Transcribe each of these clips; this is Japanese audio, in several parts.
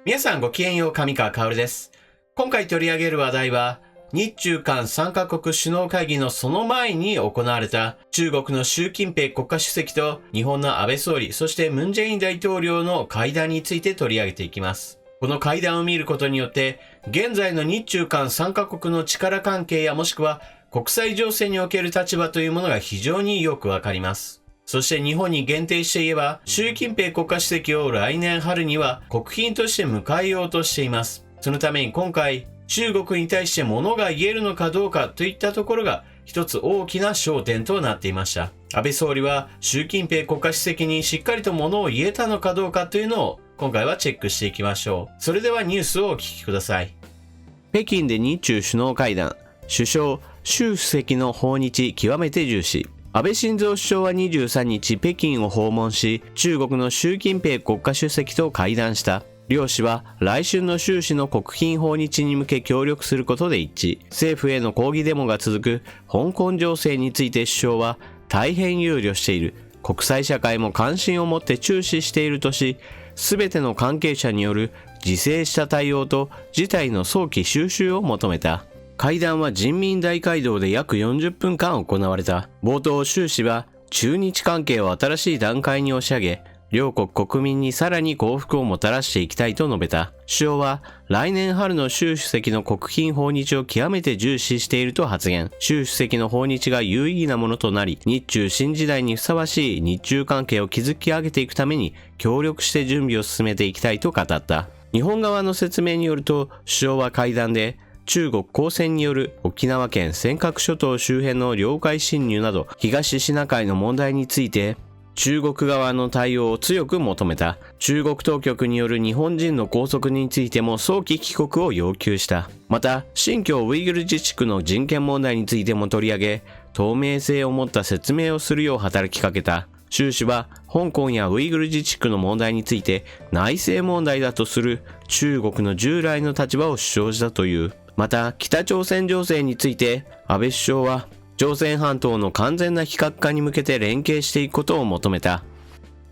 皆さんごきげんよう、上川薫です。今回取り上げる話題は、日中韓3カ国首脳会議のその前に行われた中国の習近平国家主席と日本の安倍総理、そしてムン・ジェイン大統領の会談について取り上げていきます。この会談を見ることによって、現在の日中韓3カ国の力関係やもしくは国際情勢における立場というものが非常によくわかります。そして日本に限定して言えば、習近平国家主席を来年春には国賓として迎えようとしています。そのために今回、中国に対して物が言えるのかどうかといったところが一つ大きな焦点となっていました。安倍総理は習近平国家主席にしっかりと物を言えたのかどうかというのを今回はチェックしていきましょう。それではニュースをお聞きください。北京で日中首脳会談、首相、習主席の訪日極めて重視。安倍晋三首相は23日北京を訪問し、中国の習近平国家主席と会談した。両氏は来春の習氏の国賓訪日に向け協力することで一致。政府への抗議デモが続く香港情勢について首相は大変憂慮している。国際社会も関心を持って注視しているとし、すべての関係者による自制した対応と事態の早期収拾を求めた。会談は人民大会堂で約40分間行われた。冒頭、習氏は中日関係を新しい段階に押し上げ、両国国民にさらに幸福をもたらしていきたいと述べた。首相は来年春の習主席の国賓訪日を極めて重視していると発言。習主席の訪日が有意義なものとなり、日中新時代にふさわしい日中関係を築き上げていくために協力して準備を進めていきたいと語った。日本側の説明によると、首相は会談で中国公船による沖縄県尖閣諸島周辺の領海侵入など東シナ海の問題について中国側の対応を強く求めた。中国当局による日本人の拘束についても早期帰国を要求した。また、新疆ウイグル自治区の人権問題についても取り上げ、透明性を持った説明をするよう働きかけた。習氏は香港やウイグル自治区の問題について内政問題だとする中国の従来の立場を主張したという。また、北朝鮮情勢について安倍首相は朝鮮半島の完全な非核化に向けて連携していくことを求めた。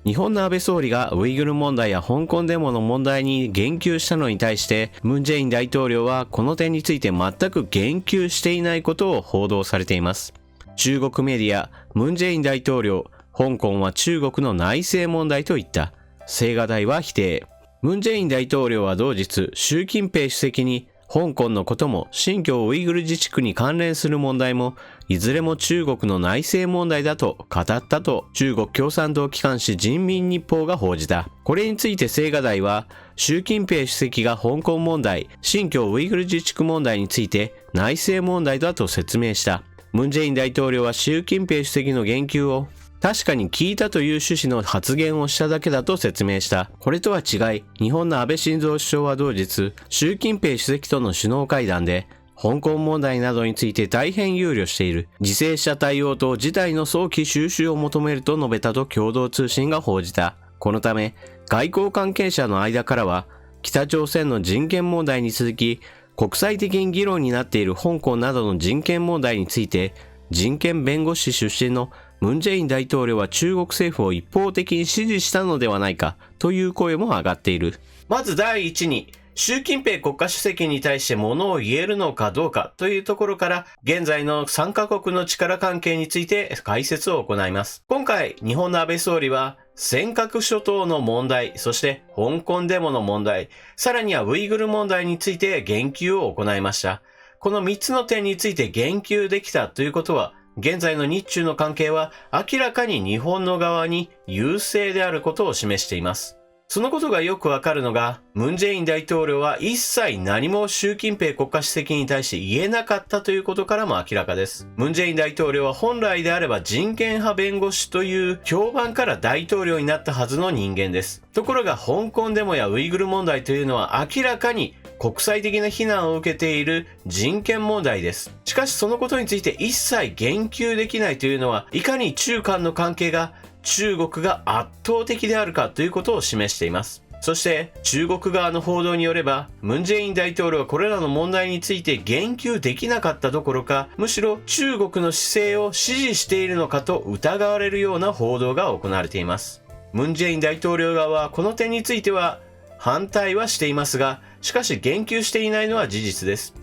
日本の安倍総理がウイグル問題や香港デモの問題に言及したのに対して、ムン・ジェイン大統領はこの点について全く言及していないことを報道されています。中国メディア、ムン・ジェイン大統領、香港は中国の内政問題と言った。青瓦台は否定。ムン・ジェイン大統領は同日、習近平主席に香港のことも新疆ウイグル自治区に関連する問題もいずれも中国の内政問題だと語ったと中国共産党機関紙人民日報が報じた。これについて青瓦台は習近平主席が香港問題、新疆ウイグル自治区問題について内政問題だと説明した。ムン・ジェイン大統領は習近平主席の言及を確かに聞いたという趣旨の発言をしただけだと説明した。これとは違い、日本の安倍晋三首相は同日、習近平主席との首脳会談で、香港問題などについて大変憂慮している。自制した対応と事態の早期収拾を求めると述べたと共同通信が報じた。このため、外交関係者の間からは、北朝鮮の人権問題に続き、国際的に議論になっている香港などの人権問題について、人権弁護士出身のムン・ジェイン大統領は中国政府を一方的に支持したのではないかという声も上がっている。まず第一に、習近平国家主席に対して物を言えるのかどうかというところから、現在の3カ国の力関係について解説を行います。今回、日本の安倍総理は、尖閣諸島の問題、そして香港デモの問題、さらにはウイグル問題について言及を行いました。この3つの点について言及できたということは、現在の日中の関係は明らかに日本の側に優勢であることを示しています。そのことがよくわかるのが、ムン・ジェイン大統領は一切何も習近平国家主席に対して言えなかったということからも明らかです。ムン・ジェイン大統領は本来であれば人権派弁護士という評判から大統領になったはずの人間です。ところが香港デモやウイグル問題というのは明らかに国際的な非難を受けている人権問題です。しかしそのことについて一切言及できないというのは、いかに中韓の関係が中国が圧倒的であるかということを示しています。そして中国側の報道によれば、ムン・ジェイン大統領はこれらの問題について言及できなかったどころか、むしろ中国の姿勢を支持しているのかと疑われるような報道が行われています。ムン・ジェイン大統領側はこの点については、反対はしていますが、しかし言及していないのは事実です。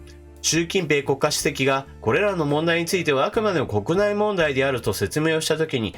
習近平国家主席がこれらの問題についてはあくまでも国内問題であると説明をしたときに、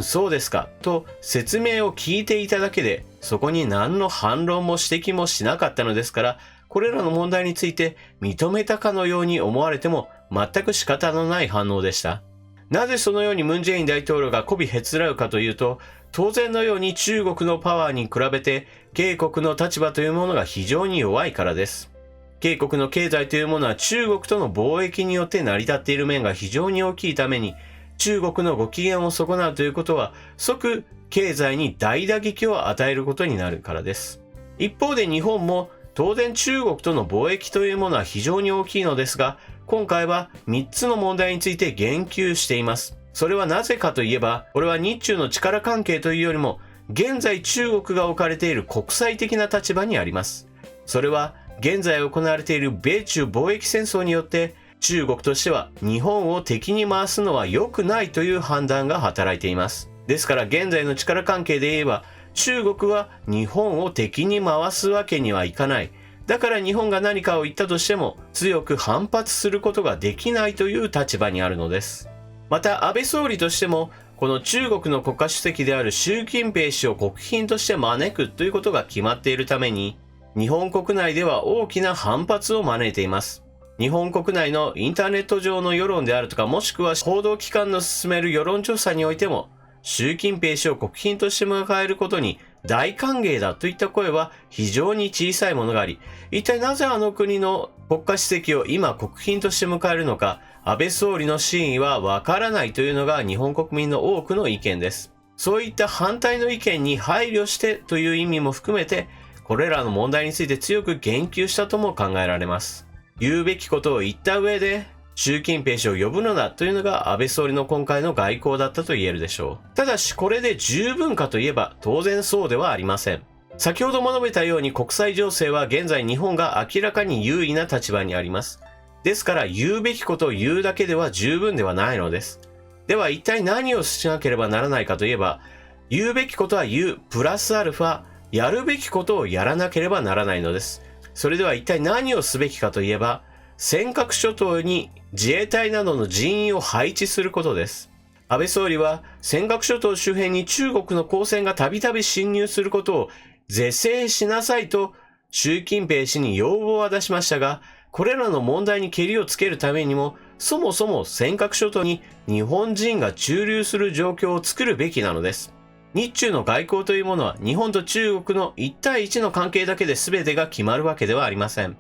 そうですかと説明を聞いていただけで、そこに何の反論も指摘もしなかったのですから、これらの問題について認めたかのように思われても全く仕方のない反応でした。なぜそのようにムン・ジェイン大統領が媚びへつらうかというと、当然のように中国のパワーに比べて、警国の立場というものが非常に弱いからです。警国の経済というものは中国との貿易によって成り立っている面が非常に大きいために、中国のご機嫌を損なうということは、即経済に大打撃を与えることになるからです。一方で日本も当然中国との貿易というものは非常に大きいのですが、今回は3つの問題について言及しています。それはなぜかといえば、これは日中の力関係というよりも、現在中国が置かれている国際的な立場にあります。それは現在行われている米中貿易戦争によって、中国としては日本を敵に回すのは良くないという判断が働いています。ですから現在の力関係で言えば、中国は日本を敵に回すわけにはいかない。だから日本が何かを言ったとしても強く反発することができないという立場にあるのです。また安倍総理としても、この中国の国家主席である習近平氏を国賓として招くということが決まっているために、日本国内では大きな反発を招いています。日本国内のインターネット上の世論であるとか、もしくは報道機関の進める世論調査においても、習近平氏を国賓として迎えることに大歓迎だといった声は非常に小さいものがあり、一体なぜあの国の国家主席を今国賓として迎えるのか、安倍総理の真意はわからないというのが日本国民の多くの意見です。そういった反対の意見に配慮してという意味も含めて、これらの問題について強く言及したとも考えられます。言うべきことを言った上で、習近平氏を呼ぶのだというのが安倍総理の今回の外交だったと言えるでしょう。ただしこれで十分かといえば当然そうではありません。先ほども述べたように国際情勢は現在日本が明らかに優位な立場にあります。ですから言うべきことを言うだけでは十分ではないのです。では一体何をしなければならないかといえば、言うべきことは言うプラスアルファ、やるべきことをやらなければならないのです。それでは一体何をすべきかといえば、尖閣諸島に自衛隊などの人員を配置することです。安倍総理は尖閣諸島周辺に中国の公船がたびたび侵入することを是正しなさいと習近平氏に要望は出しましたが、これらの問題にけりをつけるためにも、そもそも尖閣諸島に日本人が駐留する状況を作るべきなのです。日中の外交というものは日本と中国の1対1の関係だけで全てが決まるわけではありません。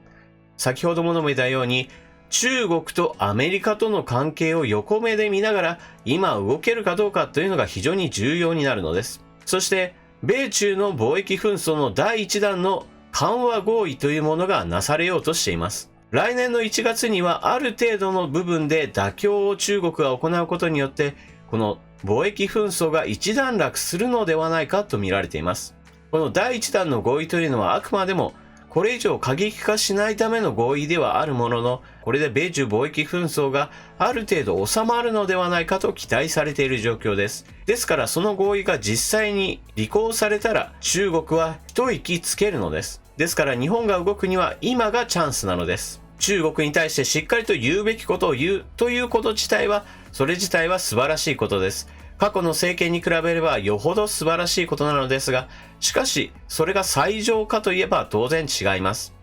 先ほども述べたように、中国とアメリカとの関係を横目で見ながら今動けるかどうかというのが非常に重要になるのです。そして、米中の貿易紛争の第1弾の緩和合意というものがなされようとしています。来年の1月にはある程度の部分で妥協を中国が行うことによって、この貿易紛争が一段落するのではないかと見られています。この第1弾の合意というのはあくまでもこれ以上過激化しないための合意ではあるものの、これで米中貿易紛争がある程度収まるのではないかと期待されている状況です。ですからその合意が実際に履行されたら中国は一息つけるのです。ですから日本が動くには今がチャンスなのです。中国に対してしっかりと言うべきことを言うということ自体は、それ自体は素晴らしいことです。過去の政権に比べればよほど素晴らしいことなのですが、しかしそれが最上かといえば当然違います。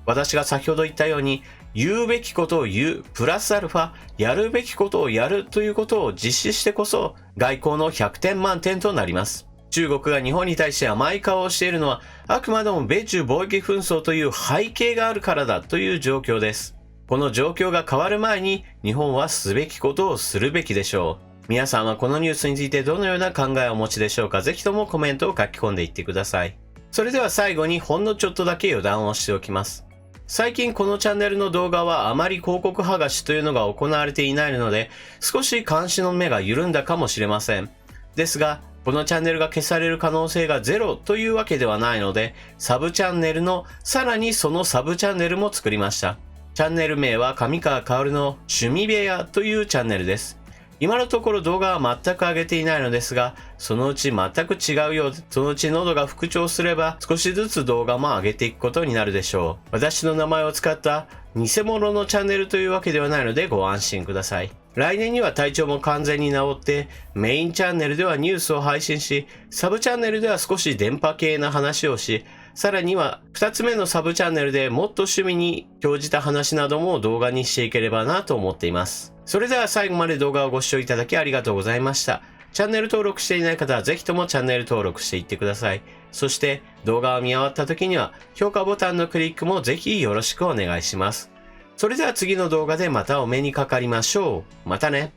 私が先ほど言ったように、言うべきことを言うプラスアルファ、やるべきことをやるということを実施してこそ外交の100点満点となります。中国が日本に対して甘い顔をしているのは、あくまでも米中貿易紛争という背景があるからだという状況です。この状況が変わる前に日本はすべきことをするべきでしょう。皆さんはこのニュースについてどのような考えをお持ちでしょうか。ぜひともコメントを書き込んでいってください。それでは最後にほんのちょっとだけ余談をしておきます。最近このチャンネルの動画はあまり広告剥がしというのが行われていないので、少し監視の目が緩んだかもしれません。ですが、このチャンネルが消される可能性がゼロというわけではないので、サブチャンネルのさらにそのサブチャンネルも作りました。チャンネル名は上川薫の趣味部屋というチャンネルです。今のところ動画は全く上げていないのですが、そのうち全く違うようで、そのうち喉が復調すれば少しずつ動画も上げていくことになるでしょう。私の名前を使った偽物のチャンネルというわけではないのでご安心ください。来年には体調も完全に治って、メインチャンネルではニュースを配信し、サブチャンネルでは少し電波系な話をし、さらには2つ目のサブチャンネルでもっと趣味に興じた話なども動画にしていければなと思っています。それでは最後まで動画をご視聴いただきありがとうございました。チャンネル登録していない方はぜひともチャンネル登録していってください。そして動画を見終わった時には評価ボタンのクリックもぜひよろしくお願いします。それでは次の動画でまたお目にかかりましょう。またね。